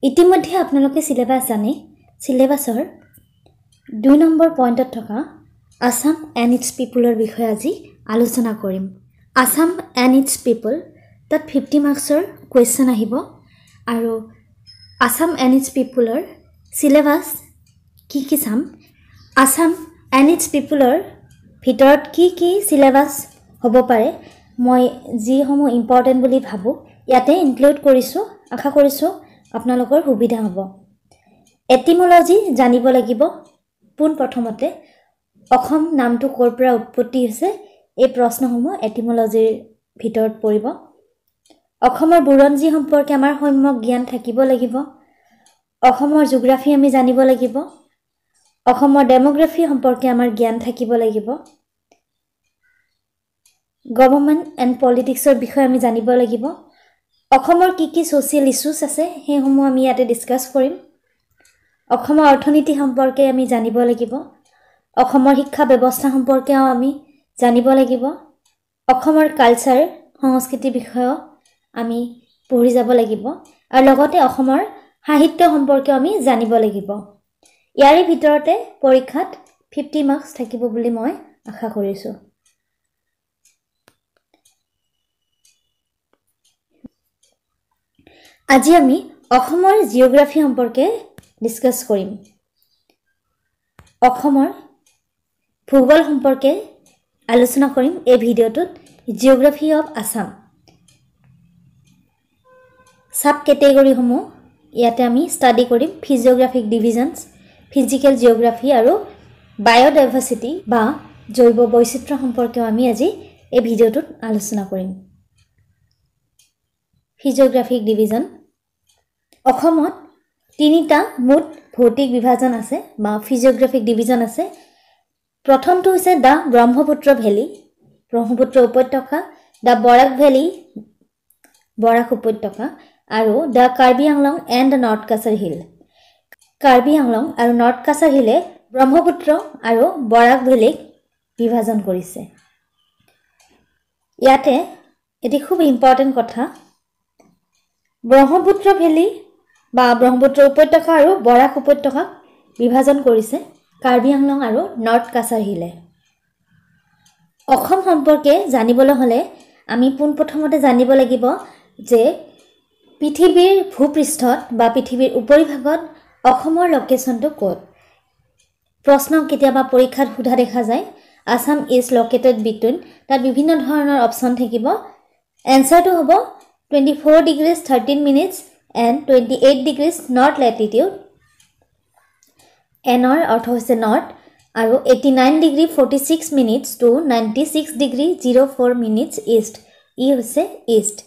ইতিমধ্যে আপোনালোকে সিলেবাস জানে সিলেবাসৰ 2 নম্বৰ পইণ্টত থকা আসাম এণ্ড ইটস পিপলৰ বিষয়ে আজি আলোচনা কৰিম আসাম এণ্ড ইটস পিপল তাত 50 মাৰ্কছৰ কোৱেশ্চন আহিব আৰু আসাম এণ্ড ইটস পিপলৰ সিলেবাস কি চাম আসাম এণ্ড ইটস পিপলৰ ভিতৰত কি সিলেবাস হ'ব পাৰে মই যিসমূহ ইম্পৰ্টেন্ট বুলি ভাবো ইয়াতে ইনক্লুড কৰিছো আশা কৰিছো আপোনালোকৰ সুবিধা হ'ব এটিমোলজি জানিব লাগিব পোন প্ৰথমতে অসম নামটো কৰ পৰা উৎপত্তি হৈছে এই প্ৰশ্নসমূহ এটিমোলজিৰ ভিতৰত পৰিব অসমৰ বুৰঞ্জী সম্পৰ্কে আমাৰ সম্যক জ্ঞান থাকিব লাগিব অসমৰ জিওগ্ৰাফি আমি জানিব লাগিব অসমৰ ডেমোগ্ৰাফি সম্পৰ্কে আমাৰ জ্ঞান থাকিব লাগিব গভৰ্নমেন্ট এণ্ড পলিটিক্সৰ বিষয়ে আমি জানিব লাগিব অসমৰ কি সোশিয়েল ইস্যুস আছে হেসমূহ আমি ইয়াতে ডিসকাস কৰিম অসমৰ অৰ্থনীতি সম্পৰ্কে আমি জানিব লাগিব অসমৰ শিক্ষা ব্যৱস্থা সম্পৰ্কে আমি জানিব লাগিব অসমৰ কালচাৰ সংস্কৃতি বিষয় আমি পঢ়ি যাব লাগিব আৰু লগতে অসমৰ সাহিত্য সম্পৰ্কে আমি জানিব লাগিব ইয়াৰ ভিতৰতে পৰীক্ষাত 50 মাৰ্কছ থাকিব বুলি মই আশা কৰিছো আজি আমি অসমৰ জিওগ্ৰাফি সম্পৰ্কে ডিসকাস কৰিম অসমৰ ভূগোল সম্পৰ্কে আলোচনা কৰিম এই ভিডিওটোত জিওগ্ৰাফি অফ আসাম সাব ক্যাটেগৰি সমূহ ইয়াতে আমি ষ্টাডি কৰিম ফিজিওগ্ৰাফিক ডিভিজনস ফিজিক্যাল জিওগ্ৰাফি আৰু বায়োডাইভাৰ্সিটি বা জৈৱ বৈচিত্ৰ্য সম্পৰ্কে আমি আজি এই ভিডিওটোত আলোচনা কৰিম ফিজিওগ্ৰাফিক ডিভিজন অসমত তিনিটা মুঠ ভৌতিক বিভাজন আছে বা ফিজিওগ্ৰাফিক ডিভিজন আছে প্ৰথমটো হৈছে দা ব্ৰহ্মপুত্ৰ ভেলী ব্ৰহ্মপুত্ৰ উপত্যকা দা বৰাক ভেলী বৰাক উপত্যকা আৰু the Karbi Anglong and the north Cachar hill Karbi Anglong আৰু নৰ্থ কাছাৰ হিলে ব্ৰহ্মপুত্ৰ আৰু বৰাক ভেলীক বিভাজন কৰিছে ইয়াতে এটি খুব ইম্পৰ্টেন্ট কথা ব্ৰহ্মপুত্ৰ ভেলী বা ব্ৰহ্মপুত্ৰ উপত্যকা আৰু বৰাক উপত্যকাক বিভাজন কৰিছে কাৰ্বি আংলং আৰু নৰ্থ কাছাৰ হিলে অসম সম্পৰ্কে জানিবলৈ হলে আমি পোনপ্ৰথমতে জানিব লাগিব যে পৃথিৱীৰ ভূপৃষ্ঠত বা পৃথিৱীৰ উপৰিভাগত অসমৰ লোকেশনটো ক'ত প্ৰশ্ন কেতিয়াবা পৰীক্ষাত সোধা দেখা যায় আসাম ইজ লোকেটেড বিটুইন তাত বিভিন্ন ধৰণৰ অপচন থাকিব এনসাৰটো হ'ব 24 degrees 13 minutes and 28 degrees north latitude Nor অৰ্থ হৈছে নৰ্থ আৰু 89 degree 46 minutes to 96 degree 04 minutes east ই হৈছে ইষ্ট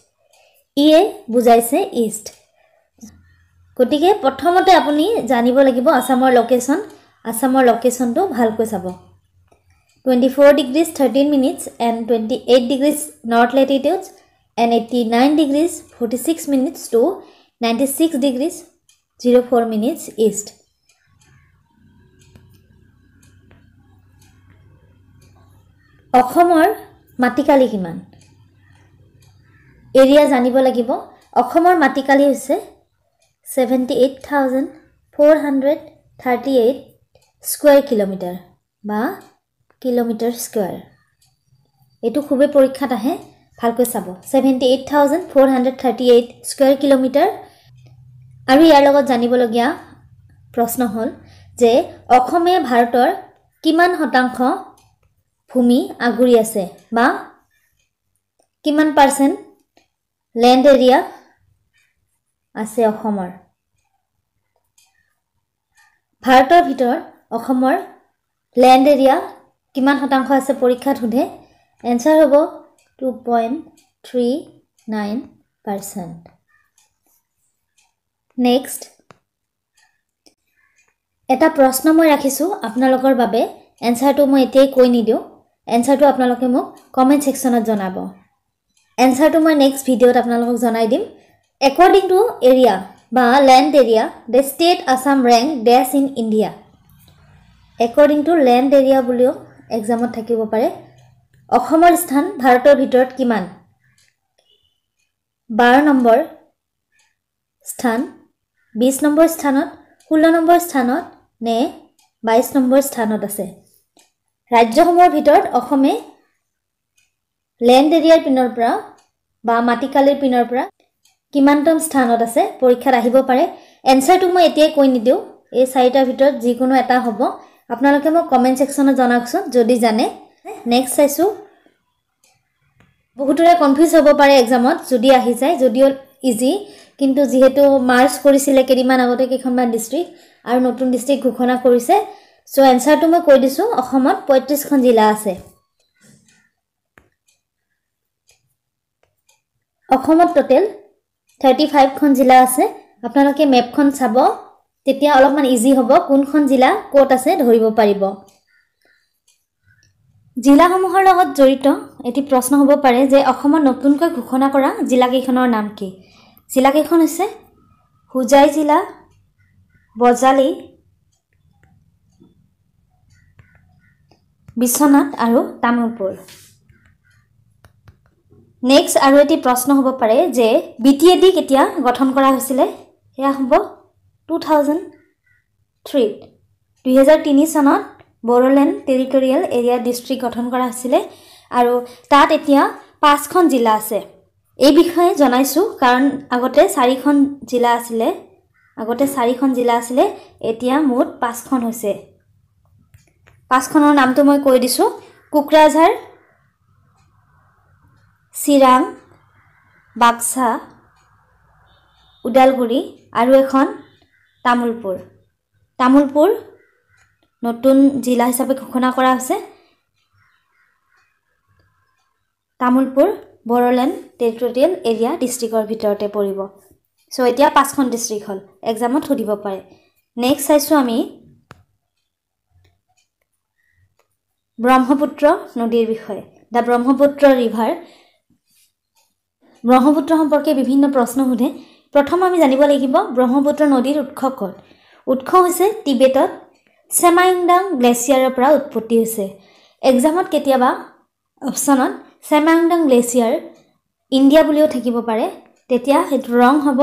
ইয়ে বুজাইছে ইষ্ট গতিকে প্ৰথমতে আপুনি জানিব লাগিব আসামৰ লোকেশনটো ভালকৈ চাব 24 degrees 13 minutes and 28 degrees north latitude and 89 degrees 46 minutes to 96 degrees 04 minutes east অসমৰ মাটিকালি কিমান এৰিয়া জানিব লাগিব অসমৰ মাটিকালি হৈছে 78,438 স্কয়াৰ কিলোমিটাৰ বা কিলোমিটাৰ স্কয়াৰ এটো খুবে পৰীক্ষাত আহে ভালকৈ চাব 78,438 স্কয়াৰ কিলোমিটাৰ আৰু ইয়াৰ লগত জানিবলগীয়া প্ৰশ্ন হল যে অসমে ভাৰতৰ কিমান শতাংশ ভূমি আগুৰি আছে বা কিমান পাৰ্চেন্ট ল্যান্ড এৰিয়া আছে অসমৰ ভাৰতৰ ভিতৰত অসমৰ ল্যান্ড এৰিয়া কিমান শতাংশ আছে পৰীক্ষাত সোধে এনসাৰ হ'ব 2.39% নেক্সট এটা প্ৰশ্ন মই ৰাখিছো আপোনালোকৰ বাবে এনসাৰটো মই এতিয়াই কৈ নিদিও এনসাৰটো আপোনালোকে মোক কমেন্ট সেকশনত জনাব এনসাৰটো মই নেক্সট ভিডিওত আপোনালোকক জনাই দিম according to area বা land area the state Assam rank dash in India according to land area বুলিও এক্সামত থাকিব পাৰে অসমৰ স্থান ভাৰতৰ ভিতৰত কিমান 12 নম্বৰ স্থান 20 নম্বৰ স্থানত 16 নম্বৰ স্থানত নে 22 নম্বৰ স্থানত আছে ৰাজ্যসমূহৰ ভিতৰত অসমে লেণ্ড এৰিয়াৰ পিনৰ পৰা বা মাটিকালিৰ পিনৰ পৰা কিমানতম স্থানত আছে পৰীক্ষাত আহিব পাৰে এনসাৰটো মই এতিয়াই কৈ নিদিও এই চাৰিটাৰ ভিতৰত যিকোনো এটা হ'ব আপোনালোকে মোক কমেন্ট সেকশনত জনাওকচোন যদি জানে নেক্সট চাইছো বহুতৰে কনফিউজ হ'ব পাৰে এক্সামত যদি আহি যায় যদিও ইজি কিন্তু যেহেতু মাৰ্চ কৰিছিলে কেদিমান আগতে কেখনমান ডিস্ট্ৰিক্ট আৰু নতুন ডিস্ট্ৰিক্ট ঘোষণা কৰিছে সো এনসাৰটো মই কৈ দিছো অসমত 35 খন জিলা আছে অসমত টোটাল 35 খন জিলা আছে আপোনালোকে মেপখন চাব তেতিয়া অলপমান ইজি হ'ব কোনখন জিলা ক'ত আছে ধৰিব পাৰিব জিলাসমূহৰ লগত জড়িত এটি প্ৰশ্ন হ'ব পাৰে যে অসমত নতুনকৈ ঘোষণা কৰা জিলাকেইখনৰ নাম কি জিলাকেইখন হৈছে হুজাই জিলা বজালি বিশ্বনাথ আৰু তামুলপুৰ নেক্সট আৰু এটি প্ৰশ্ন হ'ব পাৰে যে বিটিএডি কেতিয়া গঠন কৰা হৈছিল এয়া হ'ব 2003 চনত বড়োলেণ্ড টেৰিটৰিয়েল এৰিয়া ডিস্ট্ৰিক্ট গঠন কৰা হৈছিল আৰু তাত এতিয়া 5খন জিলা আছে এই বিষয়ে জনাইছো কাৰণ আগতে 4খন জিলা আছিল এতিয়া মুঠ 5খন হৈছে 5খনৰ নামটো মই কৈ দিছো কুকৰাঝাৰ চিৰাং বাক্সা উদালগুৰি আৰু এখন তামুলপুৰ নতুন জিলা হিচাপে ঘোষণা কৰা হৈছে তামুলপুৰ বড়োলেণ্ড টেৰিটৰিয়েল এৰিয়া ডিস্ট্ৰিক্টৰ ভিতৰতে পৰিব সো এতিয়া 5খন ডিস্ট্ৰিক্ট হল এক্সামত সুধিব পাৰে নেক্সট চাইছো আমি ব্ৰহ্মপুত্ৰ নদীৰ বিষয়ে দা ব্ৰহ্মপুত্ৰ ৰিভাৰ ব্ৰহ্মপুত্ৰ সম্পৰ্কে বিভিন্ন প্ৰশ্ন সোধে প্ৰথম আমি জানিব লাগিব ব্ৰহ্মপুত্ৰ নদীৰ উৎস ক'ত উৎস হৈছে টিবেটত সেমাইংডাং গ্লেচিয়াৰৰ পৰা উৎপত্তি হৈছে এক্সামত কেতিয়াবা অপচনত সেমাইংডাং গ্লেচিয়াৰ ইণ্ডিয়া বুলিও থাকিব পাৰে তেতিয়া হেতু ৰং হ'ব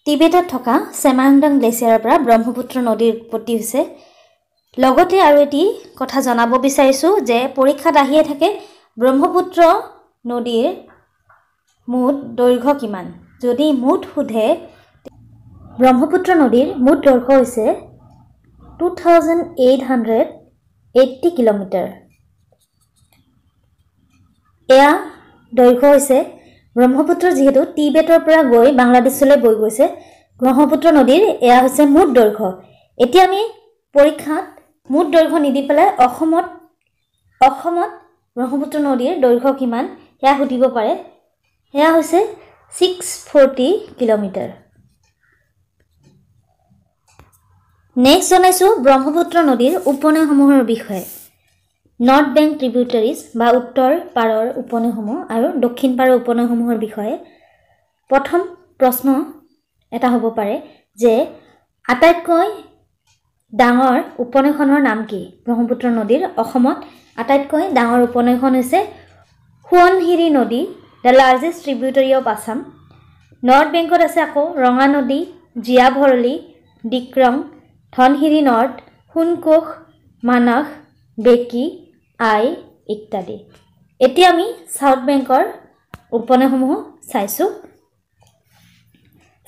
টিবেটত থকা সেমাইংডাং গ্লেচিয়াৰৰ পৰা ব্ৰহ্মপুত্ৰ নদীৰ উৎপত্তি হৈছে লগতে আৰু এটি কথা জনাব বিচাৰিছো যে পৰীক্ষাত আহিয়ে থাকে ব্ৰহ্মপুত্ৰ নদীৰ মুঠ দৈৰ্ঘ্য কিমান যদি মুঠ সোধে ব্ৰহ্মপুত্ৰ নদীৰ মুঠ দৈৰ্ঘ্য হৈছে 2880 কিলোমিটাৰ এয়া দৈৰ্ঘ্য হৈছে ব্ৰহ্মপুত্ৰ যেহেতু টিবেটৰ পৰা গৈ বাংলাদেশলৈ বৈ গৈছে ব্ৰহ্মপুত্ৰ নদীৰ এয়া হৈছে মুঠ দৈৰ্ঘ্য এতিয়া আমি পৰীক্ষাত মুঠ দৈৰ্ঘ্য নিদি পেলাই অসমত ব্ৰহ্মপুত্ৰ নদীৰ দৈৰ্ঘ্য কিমান এয়া সুধিব পাৰে এয়া হৈছে 640 কিলোমিটাৰ নেক্সট জনাইছো ব্ৰহ্মপুত্ৰ নদীৰ উপনৈসমূহৰ বিষয়ে নৰ্থ বেংক ট্ৰিবিউটাৰিজ বা উত্তৰ পাৰৰ উপনৈসমূহ আৰু দক্ষিণ পাৰৰ উপনৈসমূহৰ বিষয়ে প্ৰথম প্ৰশ্ন এটা হ'ব পাৰে যে আটাইতকৈ ডাঙৰ উপনৈখনৰ নাম কি ব্ৰহ্মপুত্ৰ নদীৰ অসমত আটাইতকৈ ডাঙৰ উপনৈখন হৈছে সোৱণশিৰি নদী the largest tributary of Assam north বেংকত আছে আকৌ ৰঙা নদী জিয়া ভৰলী ডিক্ৰং ধনশিৰি নৰ্থ সোণকোষ মানস বেকি আই ইত্যাদি এতিয়া আমি সাউথ বেংকৰ উপনৈসমূহ চাইছো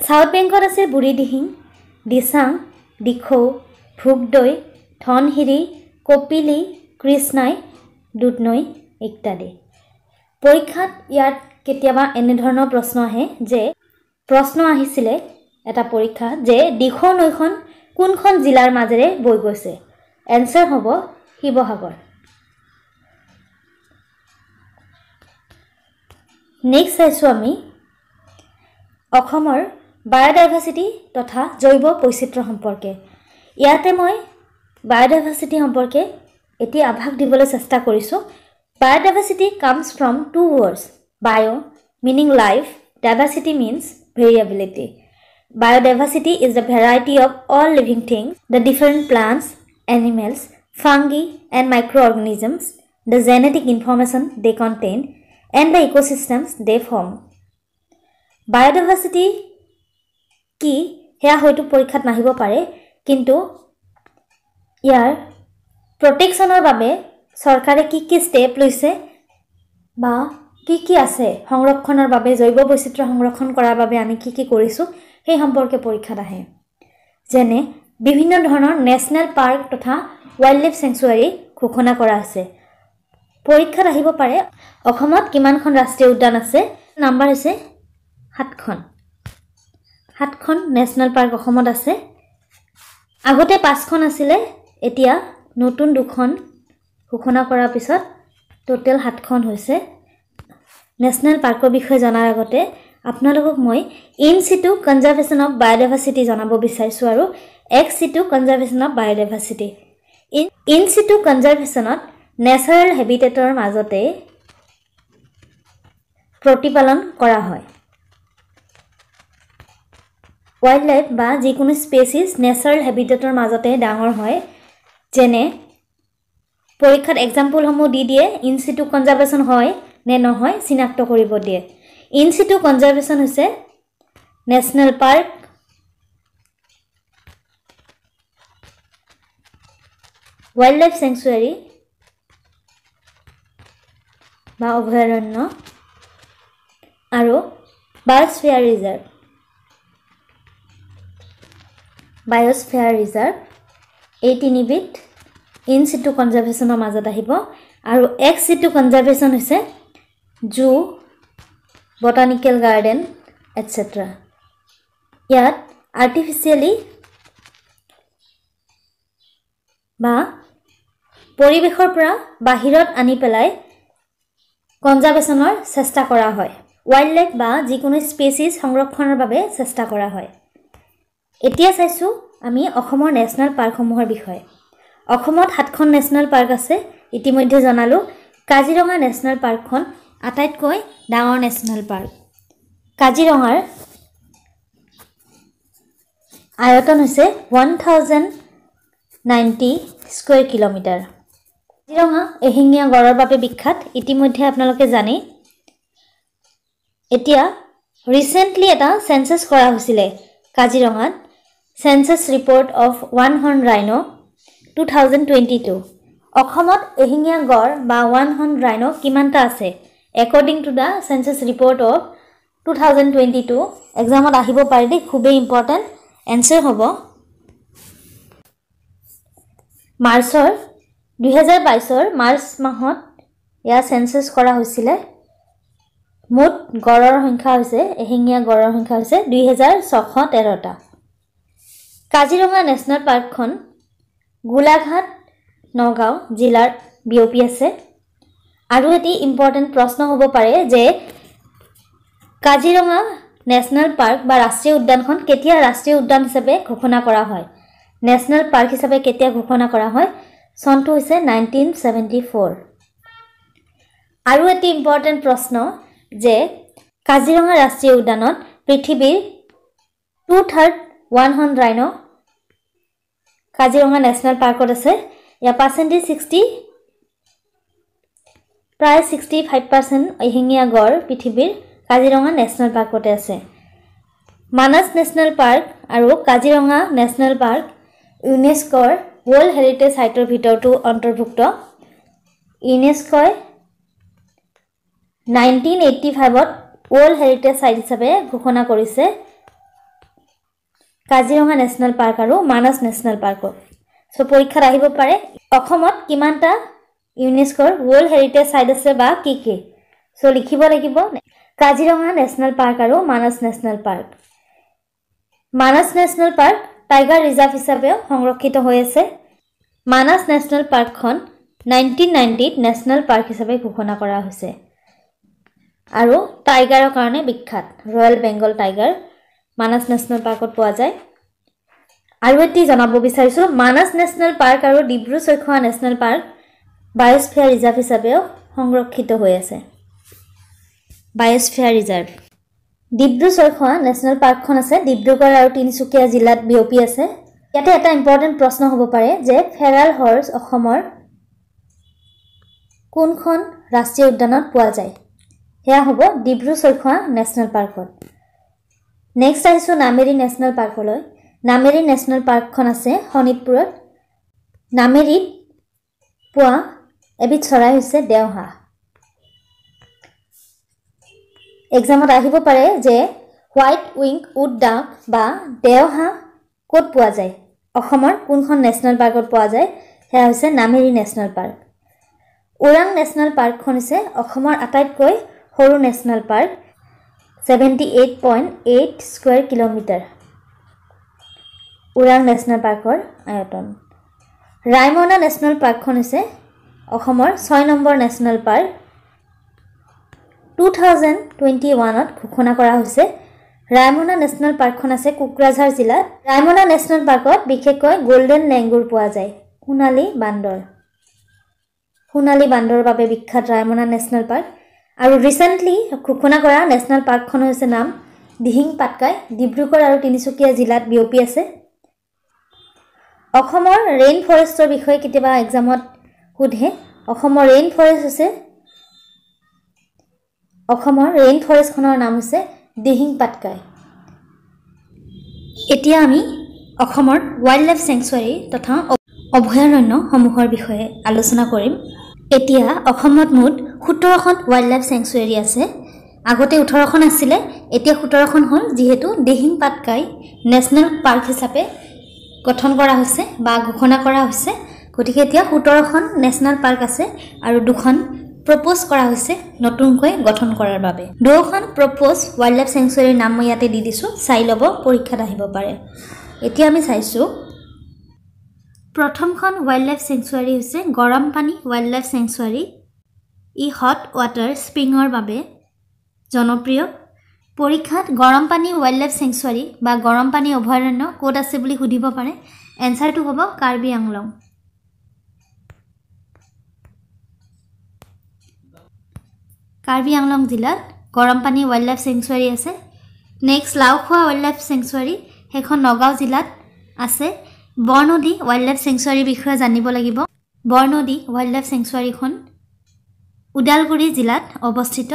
সাউথ বেংকত আছে বুঢ়ীদিহিং দিচাং দিখৌ ভোগদৈ ধনশিৰি কপিলি কৃষ্ণাই দুধনৈ ইত্যাদি পৰীক্ষাত ইয়াত কেতিয়াবা এনে ধৰণৰ প্ৰশ্ন আহে যে প্ৰশ্ন আহিছিলে এটা পৰীক্ষা যে দিখৌ নৈখন কোনখন জিলাৰ মাজেৰে বৈ গৈছে এনসাৰ হ'ব শিৱসাগৰ নেক্সট চাইছো আমি অসমৰ বায়োডাইভাৰ্চিটি তথা জৈৱ বৈচিত্ৰ্য সম্পৰ্কে ইয়াতে মই বায়োডাইভাৰ্চিটি সম্পৰ্কে এটি আভাস দিবলৈ চেষ্টা কৰিছো biodiversity comes from two words bio meaning life diversity means variability biodiversity is the variety of all living things the different plants animals fungi and microorganisms the genetic information they contain and the ecosystems they form biodiversity की হেয়া হয়তো পৰীক্ষাত নাহিব পাৰে কিন্তু ইয়াৰ প্ৰটেকশ্যনৰ বাবে চৰকাৰে কি step লৈছে বা কি আছে সংৰক্ষণৰ বাবে জৈৱ বৈচিত্ৰ্য সংৰক্ষণ কৰাৰ বাবে আমি কি কৰিছো সেই সম্পৰ্কে পৰীক্ষাত আহে যেনে বিভিন্ন ধৰণৰ নেশনেল পাৰ্ক তথা ওয়াইল্ড লাইফ স্যাংচুৱাৰী ঘোষণা কৰা আছে পৰীক্ষাত আহিব পাৰে অসমত কিমানখন ৰাষ্ট্ৰীয় উদ্যান আছে নাম্বাৰ হৈছে 7খন নেশনেল পাৰ্ক অসমত আছে আগতে 5খন আছিল এতিয়া নতুন 2খন ঘোষণা কৰাৰ পিছত টোটাল 7খন হৈছে নেশনেল পাৰ্কৰ বিষয়ে জনাৰ আগতে আপোনালোকক মই in situ conservation of biodiversity জনাব বিচাৰিছো আৰু ex situ conservation of biodiversity in situ কনজাৰভেশ্যনত নেচাৰেল হেবিটেটৰ মাজতে প্ৰতিপালন কৰা হয় ওয়াইল্ড লাইফ বা যিকোনো স্পেচিছ নেচাৰেল হেবিটেটৰ মাজতে ডাঙৰ হয় যেনে পৰীক্ষাত এক্সাম্পল সমূহ দি দিয়ে ইন সিটু কনজাৰভেশ্যন হয় নে নহয় চিনাক্ত কৰিব দিয়ে ইন সিটু কনজাৰভেশ্যন হৈছে নেশনেল পাৰ্ক ওয়াইল্ড লাইফ স্যাংচুৱাৰী বা অভয়াৰণ্য আৰু বায়োস্ফিয়াৰ ৰিজাৰ্ভ এই তিনিবিধ ইন সিটু কনজাৰভেশ্যনৰ মাজত আহিব আৰু এক্স সিটু কনজাৰভেশ্যন হৈছে জু বটানিকেল গাৰ্ডেন এটসেট্ৰা ইয়াত আৰ্টিফিচিয়েলি বা পৰিৱেশৰ পৰা বাহিৰত আনি পেলাই কনজাৰভেশ্যনৰ চেষ্টা কৰা হয় ওয়াইল্ড লাইফ বা যিকোনো স্পেচিছ সংৰক্ষণৰ বাবে চেষ্টা কৰা হয় এতিয়া চাইছো আমি অসমৰ নেশনেল পাৰ্কসমূহৰ বিষয়ে অসমত 7খন নেশনেল পাৰ্ক আছে ইতিমধ্যে জনালো কাজিৰঙা নেশনেল পাৰ্কখন আটাইতকৈ ডাঙৰ নেশনেল পাৰ্ক কাজিৰঙাৰ আয়তন হৈছে 1090 স্কয়াৰ কিলোমিটাৰ কাজিৰঙা এশিঙীয়া গড়ৰ বাবে বিখ্যাত ইতিমধ্যে আপোনালোকে জানে এতিয়া ৰিসেন্টলি এটা সেন্সাস কৰা হৈছিল কাজিৰঙাত census report of one horn rhino 2022 অসমত এশিঙীয়া গড় বা ওৱান হৰ্ন ৰাইনো কিমানটা আছে according to the census report of 2022 এক্সামত আহিব পাৰে দেই খুবেই ইম্পৰ্টেন্ট এনসাৰ হ'ব মাৰ্চৰ 2022ৰ মাৰ্চ মাহত ইয়া সেন্সাস কৰা হৈছিল মুঠ গড়ৰ সংখ্যা হৈছে এশিঙীয়া গড়ৰ সংখ্যা হৈছে 2613টা কাজিৰঙা নেশনেল পাৰ্কখন গোলাঘাট নগাঁও জিলাৰ বিওপি আছে আৰু এটি ইম্পৰ্টেন্ট প্ৰশ্ন হ'ব পাৰে যে কাজিৰঙা নেশনেল পাৰ্ক বা ৰাষ্ট্ৰীয় উদ্যানখন কেতিয়া ৰাষ্ট্ৰীয় উদ্যান হিচাপে ঘোষণা কৰা হয় নেশনেল পাৰ্ক হিচাপে কেতিয়া ঘোষণা কৰা হয় সনটো হৈছে 1974 আৰু এটি ইম্পৰ্টেন্ট প্ৰশ্ন যে কাজিৰঙা ৰাষ্ট্ৰীয় উদ্যানত পৃথিৱীৰ 2/3 one horn rhino Kaziranga national পাৰ্কত আছে ইয়া পাৰ্চেন্টেজ 60 প্ৰায় 65% এশিঙীয়া গড় পৃথিৱীৰ কাজিৰঙা নেশনেল পাৰ্কতে আছে মানস নেশনেল পাৰ্ক আৰু কাজিৰঙা নেশনেল পাৰ্ক ইউনেস্কোৰ ওয়াৰ্ল্ড হেৰিটেজ সাইটৰ ভিতৰতো অন্তৰ্ভুক্ত ইউনেস্কোই 1985ত ওয়াৰ্ল্ড হেৰিটেজ সাইট হিচাপে ঘোষণা কৰিছে কাজিৰঙা নেশনেল পাৰ্ক আৰু মানস নেশনেল পাৰ্কক সো পৰীক্ষাত আহিব পাৰে অসমত কিমানটা ইউনেস্কোৰ ওয়াৰ্ল্ড হেৰিটেজ সাইট আছে বা কি সো লিখিব লাগিব কাজিৰঙা নেশনেল পাৰ্ক আৰু মানস নেশনেল পাৰ্ক মানস নেশনেল পাৰ্ক টাইগাৰ ৰিজাৰ্ভ হিচাপে সংৰক্ষিত হৈ আছে মানস নেশনেল পাৰ্কখন 1990ত নেশনেল পাৰ্ক হিচাপে ঘোষণা কৰা হৈছে আৰু টাইগাৰৰ কাৰণে বিখ্যাত ৰয়েল বেংগল টাইগাৰ মানস নেশনেল পাৰ্কত পোৱা যায় আৰু এটি জনাব বিচাৰিছো মানস নেশনেল পাৰ্ক আৰু Dibru Saikhowa national park biosphere reserve হিচাপে সংৰক্ষিত হৈ আছে biosphere reserve Dibru Saikhowa national পাৰ্কখন আছে ডিব্ৰুগড় আৰু তিনিচুকীয়া জিলাত বিওপি আছে ইয়াতে এটা ইম্পৰ্টেন্ট প্ৰশ্ন হ'ব পাৰে যে ফেৰাল হৰ্স অসমৰ কোনখন ৰাষ্ট্ৰীয় উদ্যানত পোৱা যায় হেয়া হ'ব ডিব্ৰু চৈখোৱা নেশনেল পাৰ্কত নেক্সট আহিছোঁ নামেৰি নেশ্যনেল পাৰ্কলৈ। নামেৰি নেশ্যনেল পাৰ্কখন আছে শোণিতপুৰত। নামেৰিত পোৱা এবিধ চৰাই হৈছে দেওহাঁহ। এক্সামত আহিব পাৰে যে হোৱাইট উইং উড ডাক বা দেওহাঁহ ক'ত পোৱা যায়, অসমৰ কোনখন নেশ্যনেল পাৰ্কত পোৱা যায়, সেয়া হৈছে Nameri national park. Orang national পাৰ্কখন হৈছে অসমৰ আটাইতকৈ সৰু national park, 78.8 square kilometre Orang national পাৰ্কৰ আয়তন। ৰায়মনা নেশ্যনেল পাৰ্কখন হৈছে অসমৰ 6 নম্বৰ নেশ্যনেল পাৰ্ক। 2021ত ঘোষণা কৰা হৈছে। ৰায়মনা নেশ্যনেল পাৰ্কখন আছে কোকৰাঝাৰ জিলাত। ৰায়মনা নেশ্যনেল পাৰ্কত বিশেষকৈ গোল্ডেন লেংগুৰ পোৱা যায়, সোণালী বান্দৰ। সোণালী বান্দৰৰ বাবে বিখ্যাত ৰায়মনা নেশ্যনেল পাৰ্ক। আৰু ৰিচেণ্টলি ঘোষণা কৰা নেশ্যনেল পাৰ্কখন হৈছে নাম দিহিং পাটকাই, ডিব্ৰুগড় আৰু তিনিচুকীয়া জিলাত বিয়পি আছে। অসমৰ ৰেইন ফৰেষ্টৰ বিষয়ে কেতিয়াবা এক্সামত সোধে। অসমৰ ৰেইন ফৰেষ্টখনৰ নাম হৈছে দিহিং পাটকাই। এতিয়া আমি অসমৰ ৱাইল্ড লাইফ চেংচুৱাৰী তথা অভয়াৰণ্যসমূহৰ বিষয়ে আলোচনা কৰিম। এতিয়া অসমত মুঠ 17খন ৱাইল্ড লাইফ চেংচুৱাৰী আছে। আগতে 18খন আছিলে, এতিয়া 17খন হ'ল, যিহেতু দিহিং পাটকাই নেশ্যনেল পাৰ্ক হিচাপে গঠন কৰা হৈছে বা ঘোষণা কৰা হৈছে। গতিকে এতিয়া 17খন নেশ্যনেল পাৰ্ক আছে আৰু 2খন প্ৰপ'জ কৰা হৈছে নতুনকৈ গঠন কৰাৰ বাবে। 2খন প্ৰপ'জ ৱাইল্ড লাইফ চেংচুৱাৰীৰ নাম মই ইয়াতে দি দিছোঁ, চাই ল'ব, পৰীক্ষাত আহিব পাৰে। এতিয়া আমি চাইছোঁ প্ৰথমখন ৱাইল্ড লাইফ চেংচুৱাৰী হৈছে গৰমপানী ৱাইল্ড লাইফ চেংচুৱাৰী। ই হট ৱাটাৰ স্প্ৰিঙৰ বাবে জনপ্ৰিয়। পৰীক্ষাত গৰমপানী ৱাইল্ড লাইফ চেংচুৱাৰী বা গৰমপানী অভয়াৰণ্য ক'ত আছে বুলি সুধিব পাৰে। এনচাৰটো হ'ব কাৰ্বি আংলং। কাৰ্বি আংলং জিলাত গৰমপানী ৱাইল্ড লাইফ চেংচুৱাৰী আছে। নেক্সট লাওখোৱা ৱাইল্ড লাইফ চেংচুৱাৰী, সেইখন নগাঁও জিলাত আছে। বৰনদী ৱাইল্ড লাইফ চেংচুৱাৰীৰ বিষয়ে জানিব লাগিব। বৰনদী ৱাইল্ড লাইফ চেংচুৱাৰীখন ওদালগুৰি জিলাত অৱস্থিত।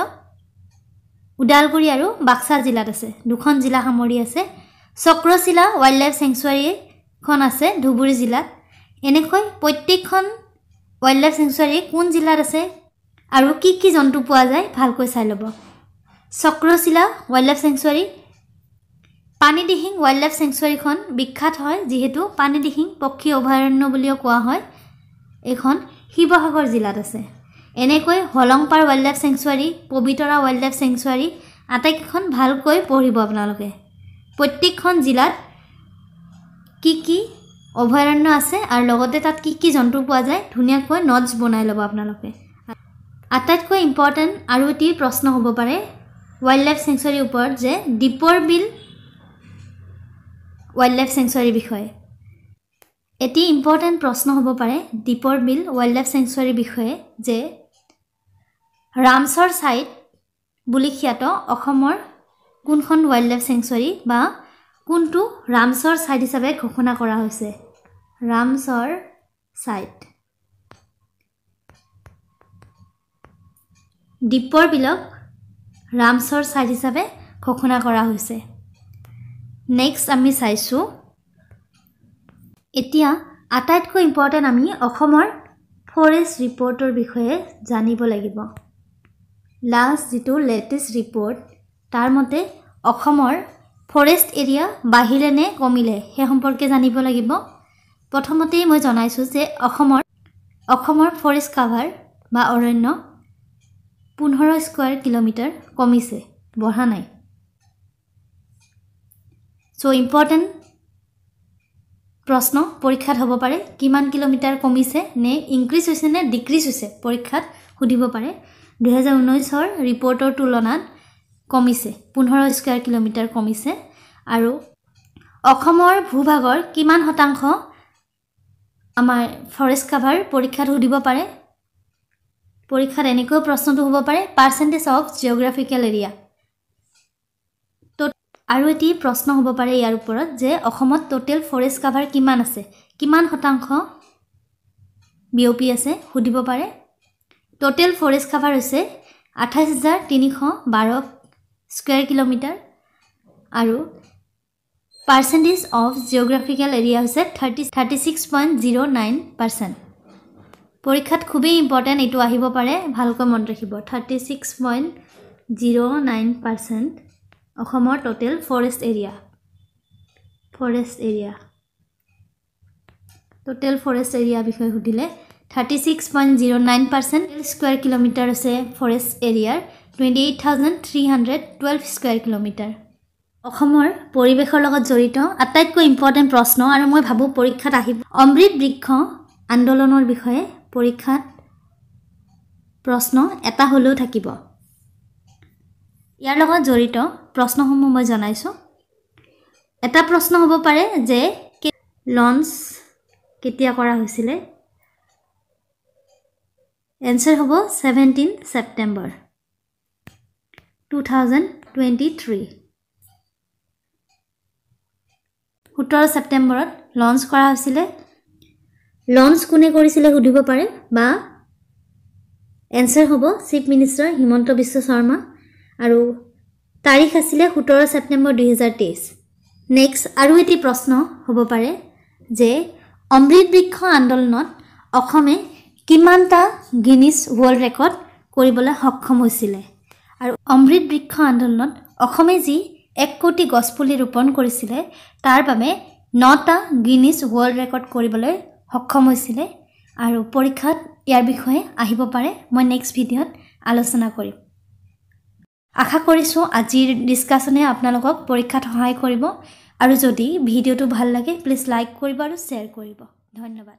ওদালগুৰি আৰু বাক্সা জিলাত আছে, 2খন জিলা সামৰি আছে। চক্ৰশিলা ৱাইল্ড লাইফ চেংচুৱাৰীখন আছে ধুবুৰী জিলাত। এনেকৈ প্ৰত্যেকখন ৱাইল্ড লাইফ চেংচুৱাৰী কোন জিলাত আছে আৰু কি কি জন্তু পোৱা যায় ভালকৈ চাই ল'ব। Chakrashila wildlife sanctuary, Panidihing wildlife চেংচুৱাৰীখন বিখ্যাত হয়, যিহেতু পানীদিহিং পক্ষী অভয়াৰণ্য বুলিও কোৱা হয়। এইখন শিৱসাগৰ জিলাত আছে। এনেকৈ Hollongapar wildlife sanctuary, Pobitora wildlife sanctuary আটাইকেইখন ভালকৈ পঢ়িব আপোনালোকে। প্ৰত্যেকখন জিলাত কি কি অভয়াৰণ্য আছে আৰু লগতে তাত কি কি জন্তু পোৱা যায় ধুনীয়াকৈ নোটছ বনাই ল'ব আপোনালোকে। আটাইতকৈ ইম্পৰ্টেণ্ট আৰু এটি প্ৰশ্ন হ'ব পাৰে ৱাইল্ড লাইফ চেংচুৱাৰীৰ ওপৰত, যে দীপৰ বিল ৱাইল্ড লাইফ চেংচুৱাৰীৰ বিষয়ে। এটি ইম্পৰ্টেণ্ট প্ৰশ্ন হ'ব পাৰে দীপৰ বিল ৱাইল্ড লাইফ চেংচুৱাৰীৰ বিষয়ে, যে ৰামছৰ ছাইট বুলি খ্যাত অসমৰ কোনখন ৱাইল্ড লাইফ চেংচুৱাৰী বা কোনটো ৰামছৰ ছাইট হিচাপে ঘোষণা কৰা হৈছে। ৰামছৰ ছাইট। দীপৰ বিলক ৰামছৰ ছাইট হিচাপে ঘোষণা কৰা হৈছে। নেক্সট আমি চাইছোঁ এতিয়া আটাইতকৈ ইম্পৰ্টেণ্ট আমি অসমৰ ফৰেষ্ট ৰিপৰ্টৰ বিষয়ে জানিব লাগিব। লাষ্ট যিটো লেটেষ্ট ৰিপৰ্ট, তাৰ মতে অসমৰ ফৰেষ্ট এৰিয়া বাঢ়িলে নে কমিলে সেই সম্পৰ্কে জানিব লাগিব। প্ৰথমতেই মই জনাইছোঁ যে অসমৰ ফৰেষ্ট কাভাৰ বা অৰণ্য 15 স্কুৱেৰ কিলোমিটাৰ কমিছে, বঢ়া নাই। চ' ইম্পৰ্টেণ্ট প্ৰশ্ন পৰীক্ষাত হ'ব পাৰে, কিমান কিলোমিটাৰ কমিছে, নে ইনক্ৰিজ হৈছে নে ডিক্ৰিজ হৈছে, পৰীক্ষাত সুধিব পাৰে। 2019ৰ ৰিপৰ্টৰ তুলনাত কমিছে, 15 স্কুৱেৰ কিলোমিটাৰ কমিছে। আৰু অসমৰ ভূভাগৰ কিমান শতাংশ আমাৰ ফৰেষ্ট কাভাৰ পৰীক্ষাত সুধিব পাৰে। পৰীক্ষাত এনেকৈ প্ৰশ্নটো হ'ব পাৰে, পাৰ্চেণ্টেজ অফ জিঅ'গ্ৰাফিকেল এৰিয়া। আৰু এটি প্ৰশ্ন হ'ব পাৰে ইয়াৰ ওপৰত, যে অসমত টোটেল ফৰেষ্ট কাভাৰ কিমান আছে, কিমান শতাংশ বিয়পি আছে সুধিব পাৰে। টোটেল ফৰেষ্ট কাভাৰ হৈছে 28,312 স্কুৱেৰ কিলোমিটাৰ। আৰু পাৰ্চেণ্টেজ অফ জিঅ'গ্ৰাফিকেল এৰিয়া হৈছে 36.09%। পৰীক্ষাত খুবেই ইম্পৰ্টেণ্ট, এইটো আহিব পাৰে, ভালকৈ মনত ৰাখিব। 36.09% অসমৰ total forest area. Total forest area বিষয়ে সুধিলে 36.09% স্কুৱেৰ কিলোমিটাৰ আছে ফৰেষ্ট এৰিয়াৰ 28,312 স্কুৱেৰ কিলোমিটাৰ। অসমৰ পৰিৱেশৰ লগত জড়িত আটাইতকৈ ইম্পৰ্টেণ্ট প্ৰশ্ন, আৰু মই ভাবোঁ পৰীক্ষাত আহিব, অমৃত বৃক্ষ আন্দোলনৰ বিষয়ে পৰীক্ষাত প্ৰশ্ন এটা হ'লেও থাকিব। ইয়াৰ লগত জড়িত প্ৰশ্নসমূহ মই জনাইছোঁ। এটা প্ৰশ্ন হ'ব পাৰে যে লঞ্চ কেতিয়া কৰা হৈছিলে? এনচাৰ হ'ব 17 ছেপ্টেম্বৰ 2023। 17 ছেপ্টেম্বৰত লঞ্চ কৰা হৈছিলে। লঞ্চ কোনে কৰিছিলে সুধিব পাৰে, বা এনচাৰ হ'ব চিফ মিনিষ্টাৰ হিমন্ত বিশ্ব শৰ্মা, আৰু তাৰিখ আছিলে 17 ছেপ্টেম্বৰ 2023। নেক্সট আৰু এটি প্ৰশ্ন হ'ব পাৰে যে অমৃত বৃক্ষ আন্দোলনত অসমে কিমানটা গিনিছ ৱৰ্ল্ড ৰেকৰ্ড কৰিবলৈ সক্ষম হৈছিলে? আৰু অমৃত বৃক্ষ আন্দোলনত অসমে যি 1 কোটি গছপুলি ৰোপণ কৰিছিলে তাৰ বাবে 9টা গিনিছ ৱৰ্ল্ড ৰেকৰ্ড কৰিবলৈ সক্ষম হৈছিলে। আৰু পৰীক্ষাত ইয়াৰ বিষয়ে আহিব পাৰে, মই নেক্সট ভিডিঅ'ত আলোচনা কৰিম। আশা কৰিছোঁ আজিৰ ডিছকাশ্যনে আপোনালোকক পৰীক্ষাত সহায় কৰিব, আৰু যদি ভিডিঅ'টো ভাল লাগে প্লিজ লাইক কৰিব আৰু শ্বেয়াৰ কৰিব। ধন্যবাদ।